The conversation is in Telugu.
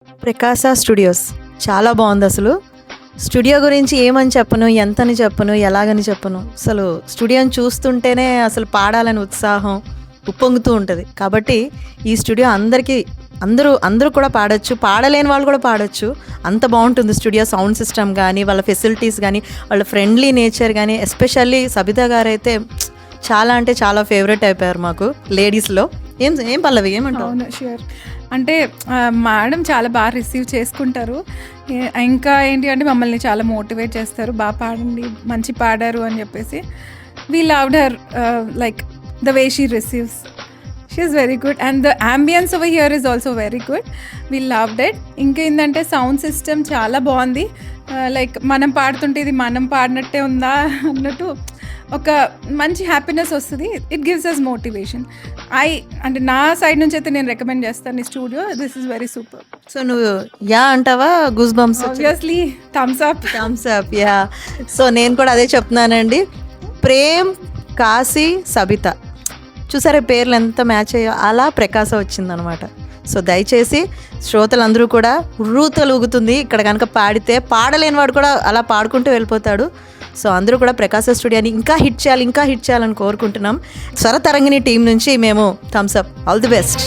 ప్రకాశ స్టూడియోస్ చాలా బాగుంది. అసలు స్టూడియో గురించి ఏమని చెప్పను, ఎంతని చెప్పను, ఎలాగని చెప్పను. అసలు స్టూడియోని చూస్తుంటేనే అసలు పాడాలని ఉత్సాహం ఉప్పొంగుతూ ఉంటుంది. కాబట్టి ఈ స్టూడియో అందరికీ అందరూ కూడా పాడొచ్చు, పాడలేని వాళ్ళు కూడా పాడొచ్చు. అంత బాగుంటుంది స్టూడియో. సౌండ్ సిస్టమ్ కానీ, వాళ్ళ ఫెసిలిటీస్ కానీ, వాళ్ళ ఫ్రెండ్లీ నేచర్ కానీ, ఎస్పెషల్లీ సబితా గారు అయితే చాలా అంటే చాలా ఫేవరెట్ అయిపోయారు మాకు లేడీస్లో. ఏం పల్లవి ఏమంటావు? అవును, ష్యూర్. అంటే మేడం చాలా బాగా రిసీవ్ చేసుకుంటారు. ఇంకా ఏంటి అంటే మమ్మల్ని చాలా మోటివేట్ చేస్తారు, బాగా పాడండి, మంచి పాడారు అని చెప్పేసి. We loved her like the way she receives. She is very good and the ambience over here is also very good. We loved it. ఇంకేంటంటే సౌండ్ సిస్టమ్ చాలా బాగుంది. లైక్ మనం పాడుతుంటే ఇది మనం పాడినట్టే ఉందా అన్నట్టు ఒక మంచి హ్యాపీనెస్ వస్తుంది. It gives us motivation. అంటే నా సైడ్ నుంచి అయితే నేను రికమెండ్ చేస్తాను ఈ studio. This is very super. So నువ్వు యా అంటావా? Goose bumps? Obviously thumbs up. Yeah. So నేను కూడా అదే చెప్తున్నానండి. ప్రేమ్, కాశీ, సబిత, చూసారా పేర్లు ఎంత మ్యాచ్ అయ్యో, అలా ప్రకాశ వచ్చిందనమాట. సో దయచేసి శ్రోతలందరూ కూడా ఉర్రూతలూగుతుంది ఇక్కడ కనుక పాడితే. పాడలేని వాడు కూడా అలా పాడుకుంటూ వెళ్ళిపోతాడు. సో అందరూ కూడా ప్రకాశ స్టూడియోని ఇంకా హిట్ చేయాలని కోరుకుంటున్నాం. స్వరతరంగిణి టీం నుంచి మేము thumbs up. All the best.